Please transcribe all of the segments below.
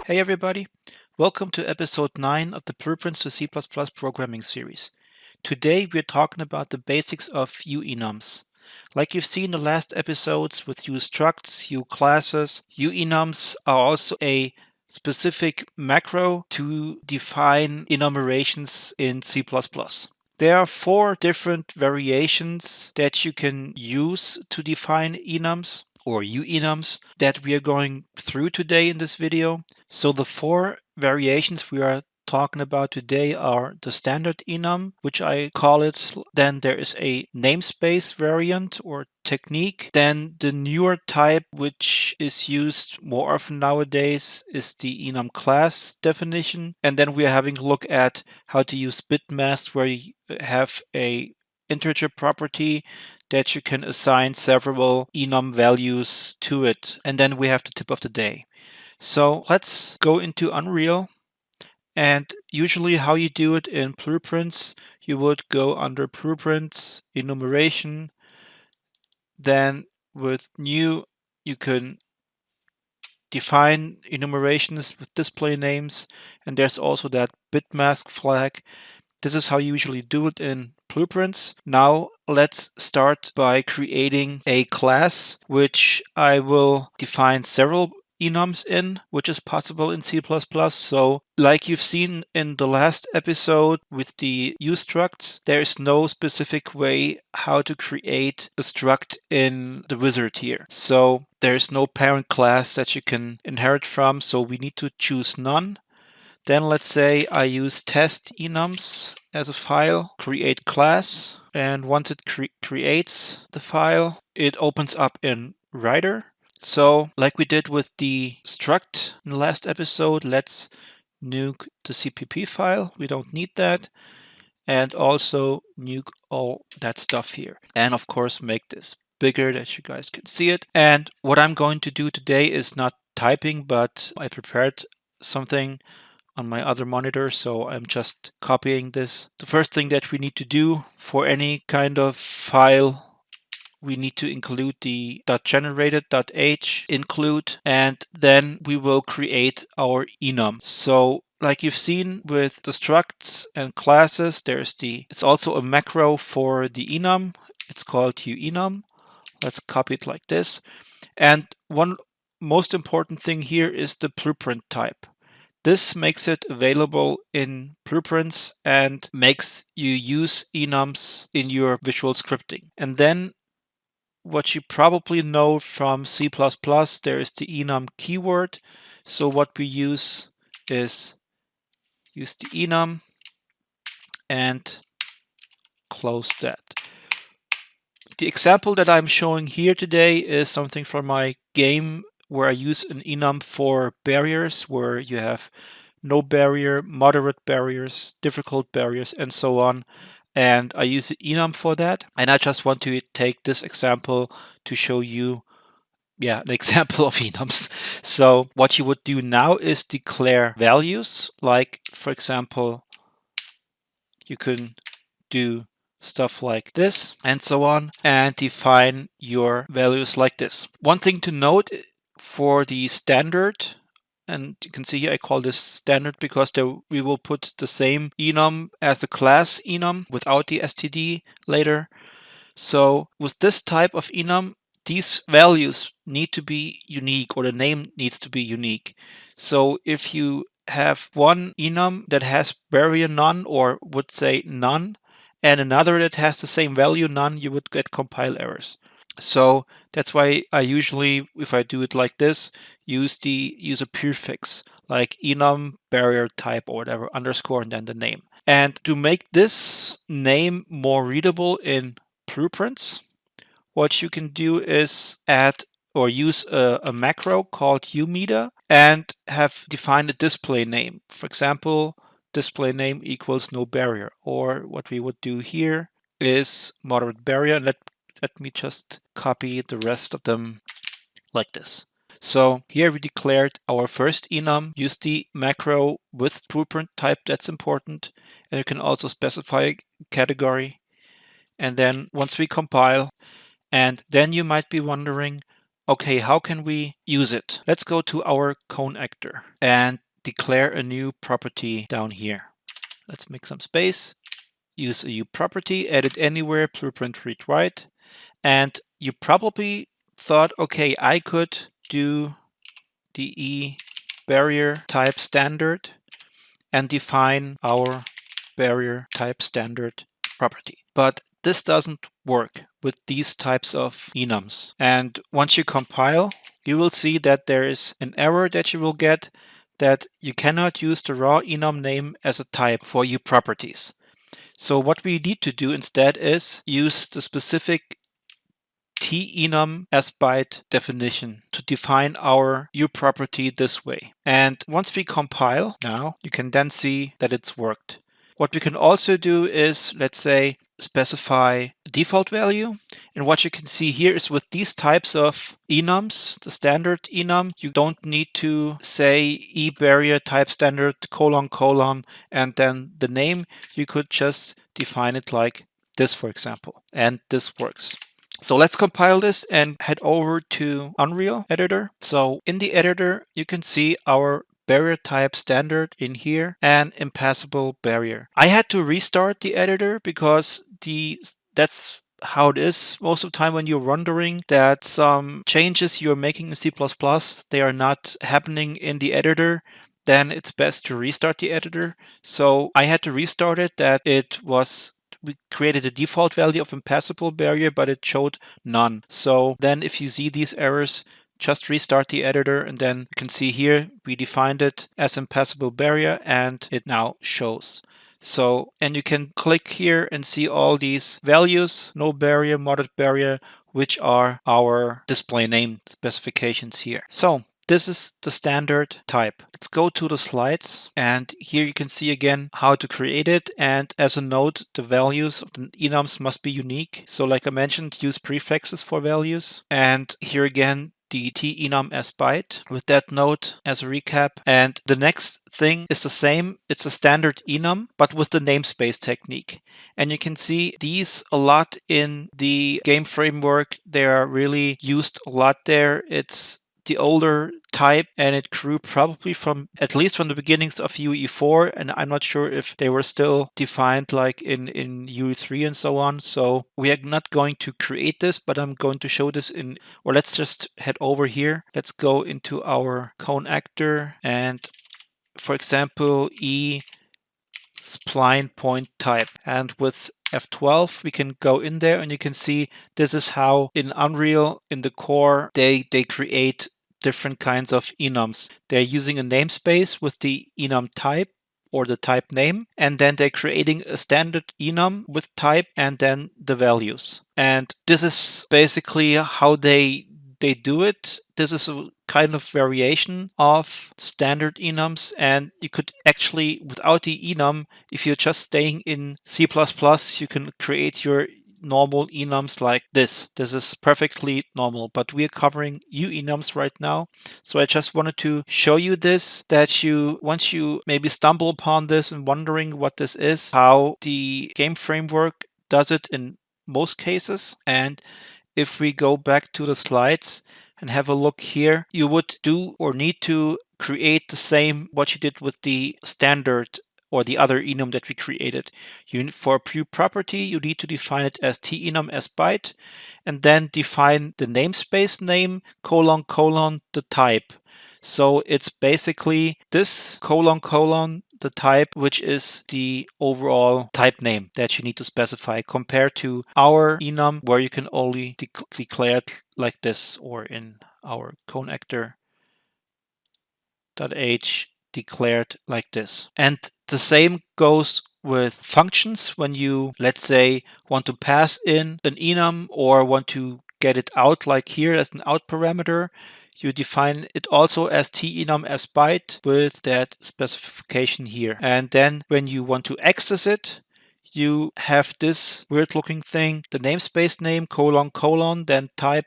Hey everybody, welcome to episode 9 of the Blueprints to C++ programming series. Today we're talking about the basics of UENums. Like you've seen in the last episodes with UStructs, UCLASSes, UENums are also a specific macro to define enumerations in C++. There are 4 different variations that you can use to define enums or UEnums that we are going through today in this video. So the 4 variations we are talking about today are the standard enum, which I call it. Then there is a namespace variant or technique. Then the newer type, which is used more often nowadays, is the enum class definition. And then we are having a look at how to use Bitmask, where you have a integer property that you can assign several enum values to it. And then we have the tip of the day. So let's go into Unreal. And usually how you do it in Blueprints, you would go under Blueprints, Enumeration. Then with New, you can define enumerations with display names. And there's also that Bitmask flag. This is how you usually do it in Blueprints. Now let's start by creating a class, which I will define several enums in, which is possible in C++. So like you've seen in the last episode with the UStructs, there is no specific way how to create a struct in the wizard here. So there's no parent class that you can inherit from, so we need to choose none. Then let's say I use test enums as a file, create class, and once it creates the file, it opens up in Writer. So like we did with the struct in the last episode, let's nuke the CPP file. We don't need that. And also nuke all that stuff here. And of course make this bigger that you guys can see it. And what I'm going to do today is not typing, but I prepared something on my other monitor, so I'm just copying this. The first thing that we need to do for any kind of file, we need to include the .generated.h include, and then we will create our enum. So like you've seen with the structs and classes, it's also a macro for the enum. It's called UEnum. Let's copy it like this. And one most important thing here is the blueprint type. This makes it available in Blueprints and makes you use enums in your visual scripting. And then what you probably know from C++, there is the enum keyword. So what we use is use the enum and close that. The example that I'm showing here today is something from my game where I use an enum for barriers, where you have no barrier, moderate barriers, difficult barriers, and so on. And I use the enum for that. And I just want to take this example to show you, an example of enums. So what you would do now is declare values, like, for example, you can do stuff like this and so on, and define your values like this. One thing to note for the standard, and you can see here I call this standard because we will put the same enum as the class enum without the std later. So with this type of enum, these values need to be unique, or the name needs to be unique. So if you have one enum that has barrier none, or would say none, and another that has the same value none, you would get compile errors. So that's why I usually, if I do it like this, use a prefix like enum barrier type or whatever, underscore, and then the name. And to make this name more readable in Blueprints, what you can do is add or use a macro called umeter and have defined a display name. For example, display name equals no barrier, or what we would do here is moderate barrier. Let me just copy the rest of them like this. So here we declared our first enum, use the macro with blueprint type, that's important. And you can also specify a category. And then once we compile, and then you might be wondering, Okay, how can we use it? Let's go to our connector and declare a new property down here. Let's make some space, use a U property, edit anywhere, blueprint read write. And you probably thought, okay, I could do the E barrier type standard and define our barrier type standard property. But this doesn't work with these types of enums. And once you compile, you will see that there is an error that you will get that you cannot use the raw enum name as a type for U properties. So what we need to do instead is use the specific TEnumAsByte definition to define our U property this way. And once we compile now, you can then see that it's worked. What we can also do is, let's say, specify a default value. And what you can see here is with these types of enums, the standard enum, you don't need to say E barrier type standard : and then the name. You could just define it like this, for example, and this works. So let's compile this and head over to Unreal Editor. So in the editor, you can see our barrier type standard in here and impassable barrier. I had to restart the editor because that's how it is most of the time when you're rendering, that some changes you're making in C++, they are not happening in the editor. Then it's best to restart the editor. So I had to restart it, that we created a default value of impassable barrier, but it showed none. So then if you see these errors, just restart the editor, and then you can see here we defined it as impassable barrier and it now shows. So, and you can click here and see all these values: no barrier, moderate barrier, which are our display name specifications here. So this is the standard type. Let's go to the slides, and here you can see again how to create it. And as a note, the values of the enums must be unique. So like I mentioned, use prefixes for values. And here again, the TEnumAsByte with that note as a recap. And the next thing is the same. It's a standard enum, but with the namespace technique. And you can see these a lot in the game framework. They are really used a lot there. It's the older type, and it grew probably from, at least from the beginnings of UE4, and I'm not sure if they were still defined like in UE3 and so on. So we are not going to create this, but I'm going to show this or let's just head over here. Let's go into our connector and, for example, E spline point type, and with F12 we can go in there, and you can see this is how in Unreal, in the core, they create different kinds of enums. They're using a namespace with the enum type or the type name, and then they're creating a standard enum with type and then the values. And this is basically how they do it. This is a kind of variation of standard enums, and you could actually, without the enum, if you're just staying in C++, you can create your normal enums like this. This is perfectly normal, but we are covering UEnums right now. So I just wanted to show you this, that once you maybe stumble upon this and wondering what this is, how the game framework does it in most cases. And if we go back to the slides and have a look here, you would do or need to create the same what you did with the standard or the other enum that we created. For a new property, you need to define it as TEnumAsByte, and then define the namespace name : the type. So it's basically this : the type, which is the overall type name that you need to specify, compared to our enum where you can only declare it like this, or in our connector.h declared like this. And the same goes with functions. When you, let's say, want to pass in an enum or want to get it out, like here as an out parameter, you define it also as TEnumAsByte with that specification here. And then when you want to access it, you have this weird looking thing: the namespace name : then type :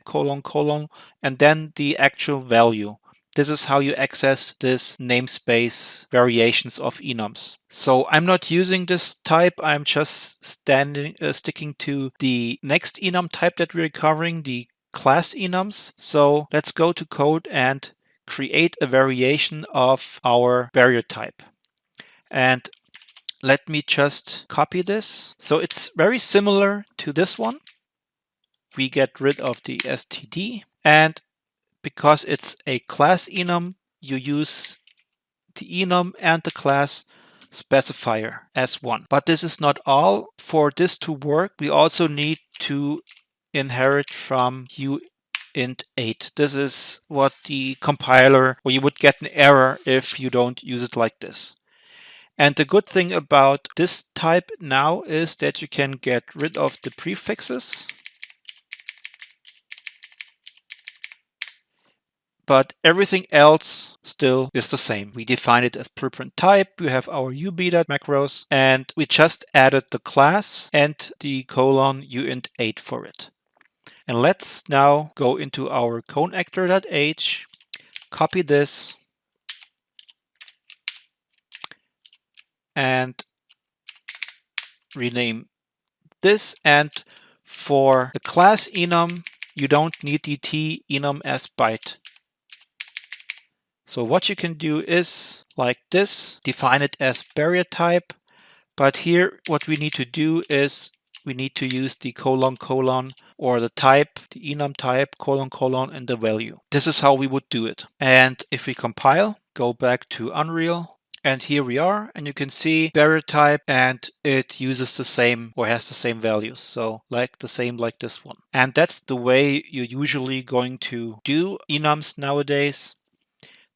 and then the actual value. This is how you access this namespace variations of enums. So I'm not using this type. I'm just sticking to the next enum type that we're covering, the class enums. So let's go to code and create a variation of our barrier type. And let me just copy this. So it's very similar to this one. We get rid of the std, and because it's a class enum, you use the enum and the class specifier as one. But this is not all. For this to work, we also need to inherit from UEnt8. This is what the compiler, or you would get an error if you don't use it like this. And the good thing about this type now is that you can get rid of the prefixes, but everything else still is the same. We define it as preprint type, we have our ubeta macros, and we just added the class and the colon uint8 for it. And let's now go into our connector.h, copy this, and rename this. And for the class enum, you don't need the TEnumAsByte. So what you can do is like this, define it as barrier type, but here what we need to do is we need to use the colon or the type, the enum type, colon, and the value. This is how we would do it. And if we compile, go back to Unreal, and here we are, and you can see barrier type, and it uses the same or has the same values. So like the same like this one. And that's the way you're usually going to do enums nowadays.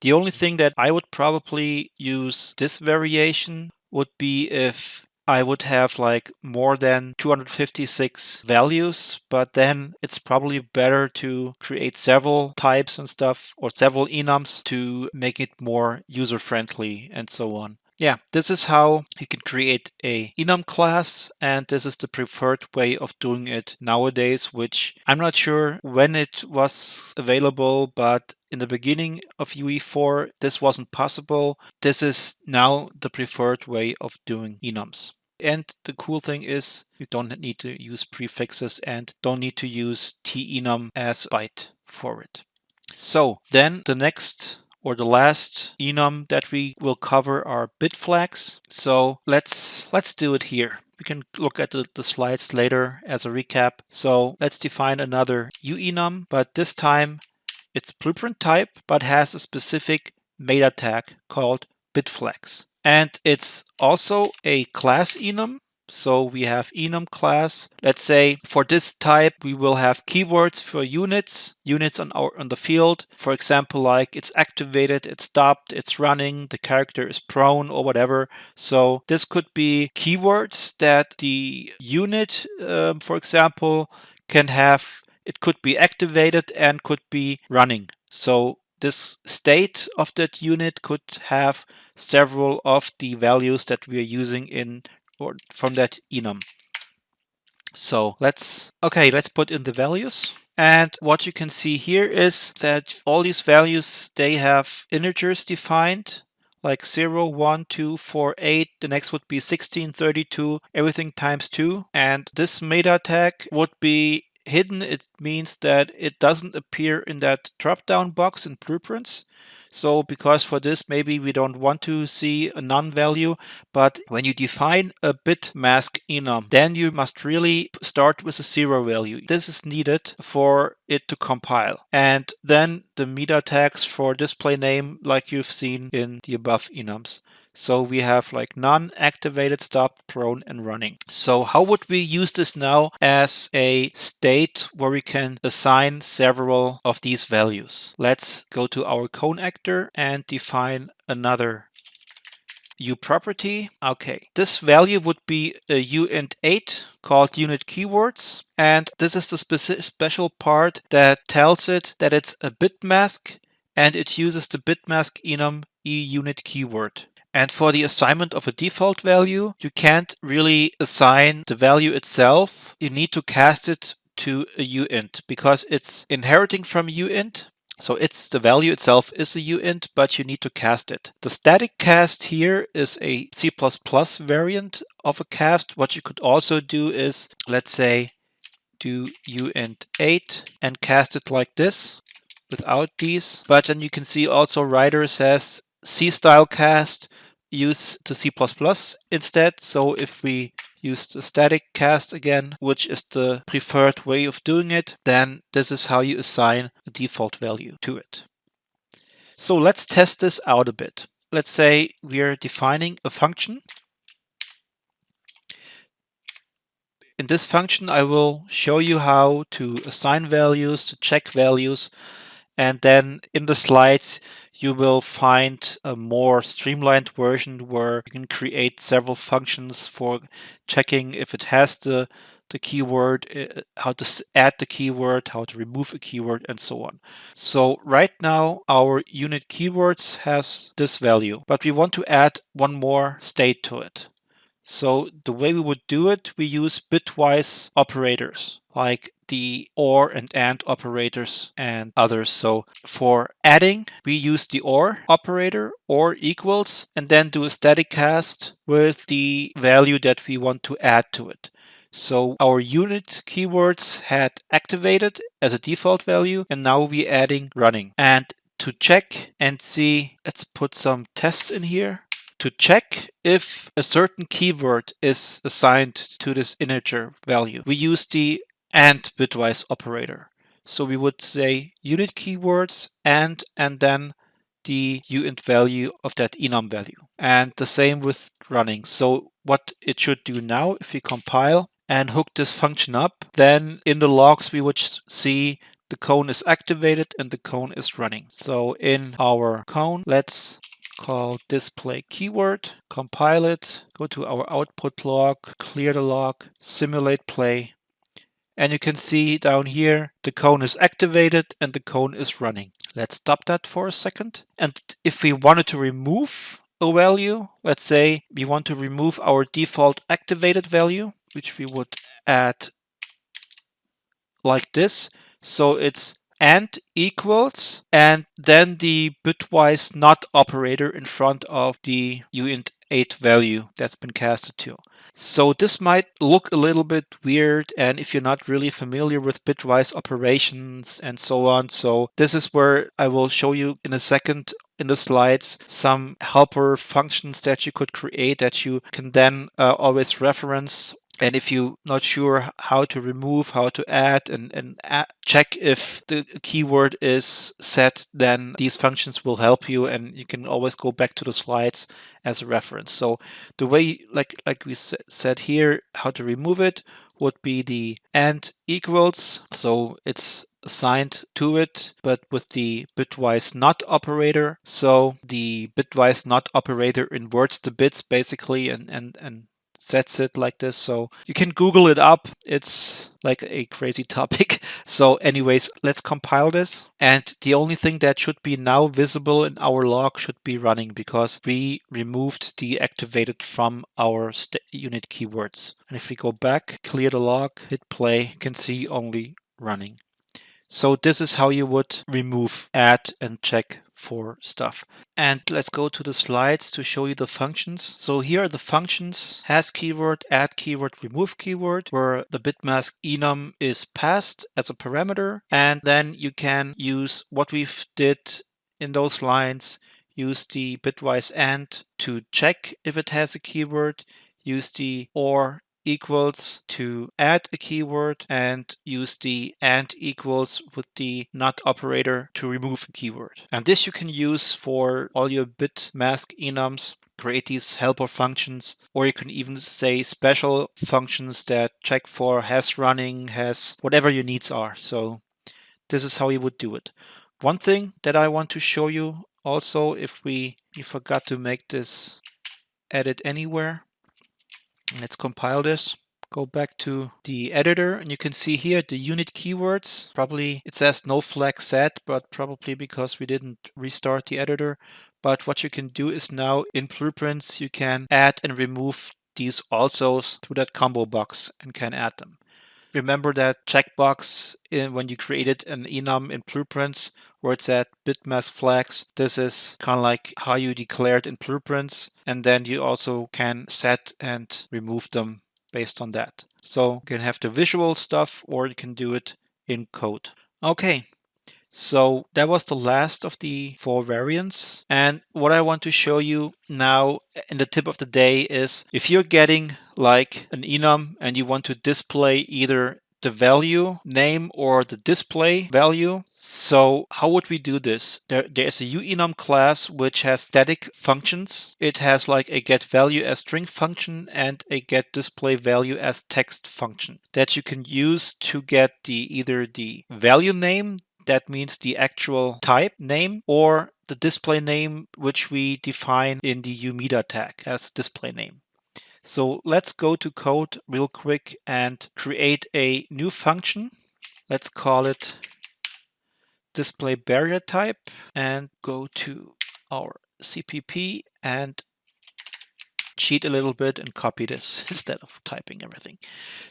The only thing that I would probably use this variation would be if I would have like more than 256 values, but then it's probably better to create several types and stuff, or several enums, to make it more user friendly and so on. Yeah, this is how you can create a enum class, and this is the preferred way of doing it nowadays, which I'm not sure when it was available, but in the beginning of UE4, this wasn't possible. This is now the preferred way of doing enums. And the cool thing is you don't need to use prefixes and don't need to use TEnumAsByte for it. So then the next or the last enum that we will cover are bitflags. So let's do it here. We can look at the slides later as a recap. So let's define another UEnum, but this time it's blueprint type, but has a specific meta tag called bitflags. And it's also a class enum. So we have enum class. Let's say for this type, we will have keywords for units on the field. For example, like it's activated, it's stopped, it's running, the character is prone or whatever. So this could be keywords that the unit, for example, can have. It could be activated and could be running. So this state of that unit could have several of the values that we are using in or from that enum. So let's put in the values. And what you can see here is that all these values, they have integers defined, like 0, 1, 2, 4, 8. The next would be 16, 32, everything times 2. And this meta tag would be hidden. It means that it doesn't appear in that drop-down box in blueprints. So because for this, maybe we don't want to see a none value, but when you define a bitmask enum, then you must really start with a 0 value. This is needed for it to compile. And then the meta tags for display name, like you've seen in the above enums. So we have like none, activated, stopped, prone, and running. So how would we use this now as a state where we can assign several of these values? Let's go to our connector and define another uProperty. Okay, this value would be a uint8 called unit keywords. And this is the special part that tells it that it's a bitmask and it uses the bitmask enum eUnit keyword. And for the assignment of a default value, you can't really assign the value itself. You need to cast it to a uint because it's inheriting from uint. So the value itself is a uint, but you need to cast it. The static cast here is a C++ variant of a cast. What you could also do is, let's say, do uint8 and cast it like this without these. But then you can see also writer says C style cast, use to C++ instead. So if we use the static cast again, which is the preferred way of doing it, then this is how you assign a default value to it. So let's test this out a bit. Let's say we are defining a function. In this function, I will show you how to assign values, to check values, and then in the slides, you will find a more streamlined version where you can create several functions for checking if it has the keyword, how to add the keyword, how to remove a keyword, and so on. So right now, our unit keywords has this value, but we want to add one more state to it. So the way we would do it, we use bitwise operators like the OR and AND operators and others. So for adding, we use the OR operator, OR equals, and then do a static cast with the value that we want to add to it. So our unit keywords had activated as a default value, and now we're adding running. And to check and see, let's put some tests in here. To check if a certain keyword is assigned to this integer value, we use the AND bitwise operator. So we would say unit keywords and then the uint value of that enum value. And the same with running. So what it should do now, if we compile and hook this function up, then in the logs we would see the cone is activated and the cone is running. So in our cone, let's call display keyword, compile it, go to our output log, clear the log, simulate play, and you can see down here the cone is activated and the cone is running. Let's stop that for a second. And if we wanted to remove a value, let's say we want to remove our default activated value, which we would add like this. So it's AND equals, and then the bitwise not operator in front of the uint8 value that's been casted to. So this might look a little bit weird, and if you're not really familiar with bitwise operations and so on, so this is where I will show you in a second in the slides some helper functions that you could create that you can then always reference. And if you're not sure how to remove, how to add, and check if the keyword is set, then these functions will help you, and you can always go back to the slides as a reference. So the way, like we said here, how to remove it would be the AND equals. So it's assigned to it, but with the bitwise not operator. So the bitwise not operator inverts the bits basically and sets it like this. So you can Google it up. It's like a crazy topic. So anyways, let's compile this. And the only thing that should be now visible in our log should be running, because we removed the activated from our unit keywords. And if we go back, clear the log, hit play, you can see only running. So this is how you would remove, add, and check for stuff. And let's go to the slides to show you the functions. So here are the functions: has keyword, add keyword, remove keyword, where the bitmask enum is passed as a parameter. And then you can use what we've did in those lines, use the bitwise AND to check if it has a keyword, use the OR equals to add a keyword, and use the AND equals with the not operator to remove a keyword. And this you can use for all your bitmask enums, create these helper functions, or you can even say special functions that check for has running, has whatever your needs are. So this is how you would do it. One thing that I want to show you also, if we forgot to make this edit anywhere, let's compile this. Go back to the editor, and you can see here the unit keywords. Probably it says no flag set, but probably because we didn't restart the editor. But what you can do is now in blueprints, you can add and remove these also through that combo box and can add them. Remember that checkbox when you created an enum in blueprints where it's at bitmask flags. This is kind of like how you declared in blueprints, and then you also can set and remove them based on that. So you can have the visual stuff or you can do it in code. Okay. So that was the last of the 4 variants. And what I want to show you now in the tip of the day is if you're getting like an enum and you want to display either the value name or the display value. So how would we do this? There's a UENUM class which has static functions. It has like a get value as string function and a get display value as text function that you can use to get either the value name, that means the actual type name, or the display name, which we define in the UMeter tag as display name. So let's go to code real quick and create a new function. Let's call it display barrier type and go to our CPP and cheat a little bit and copy this instead of typing everything.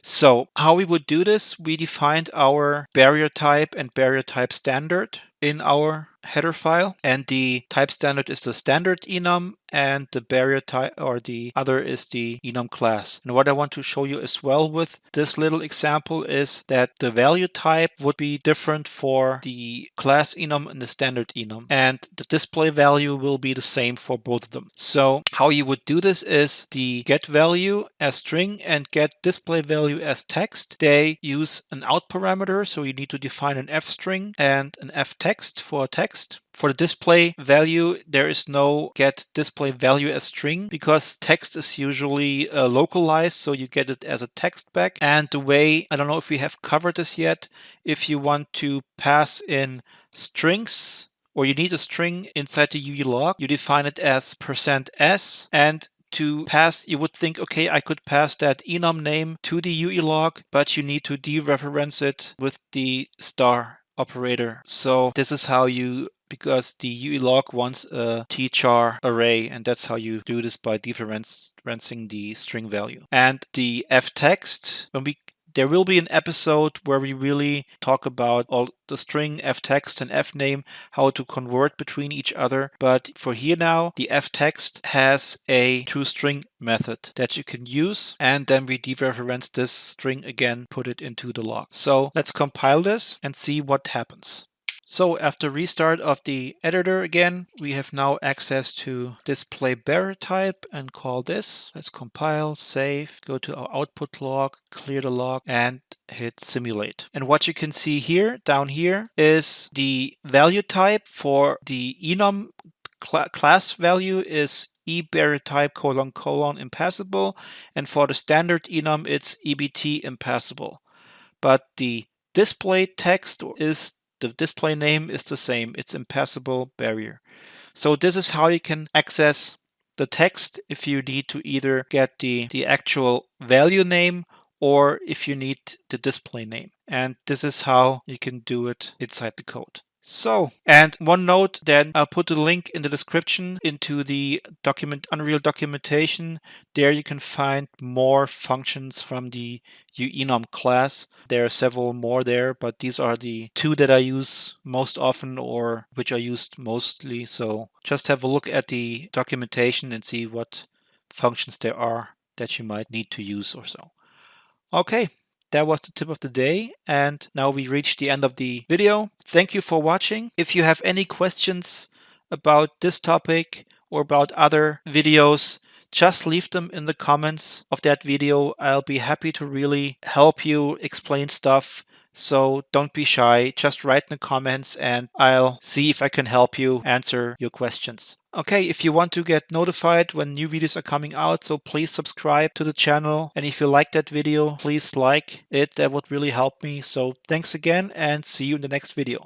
So how we would do this, we defined our barrier type and barrier type standard in our header file, and the type standard is the standard enum and the barrier type or the other is the enum class. And what I want to show you as well with this little example is that the value type would be different for the class enum and the standard enum, and the display value will be the same for both of them. So how you would do this is the get value as string and get display value as text. They use an out parameter, so you need to define an f string and an f text for text. For the display value, there is no get display value as string because text is usually localized, so you get it as a text back. And the way, I don't know if we have covered this yet, if you want to pass in strings or you need a string inside the UE log, you define it as %s, and to pass, you would think, okay, I could pass that enum name to the UE log, but you need to dereference it with the star operator. So this is how you, because the UE log wants a tchar array, and that's how you do this by dereferencing the string value. And the f text, there will be an episode where we really talk about all the string, f text, and f name, how to convert between each other. But for here now, the f text has a toString method that you can use, and then we dereference this string again, put it into the log. So let's compile this and see what happens. So after restart of the editor again, we have now access to display barrier type and call this. Let's compile, save, go to our output log, clear the log, and hit simulate. And what you can see here, down here, is the value type for the enum class value is barrier type : impassable, and for the standard enum it's ebt impassable. But the display text is the display name is the same. It's impassable barrier. So this is how you can access the text if you need to either get the actual value name or if you need the display name. And this is how you can do it inside the code. So, and one note, then I'll put a link in the description into the Unreal documentation. There you can find more functions from the UENUM class. There are several more there, but these are the 2 that I use most often or which are used mostly. So just have a look at the documentation and see what functions there are that you might need to use or so. Okay. That was the tip of the day, and now we reached the end of the video. Thank you for watching. If you have any questions about this topic or about other videos, just leave them in the comments of that video. I'll be happy to really help you explain stuff. So don't be shy, just write in the comments and I'll see if I can help you answer your questions. Okay, if you want to get notified when new videos are coming out, so please subscribe to the channel. And if you like that video, please like it. That would really help me. So thanks again and see you in the next video.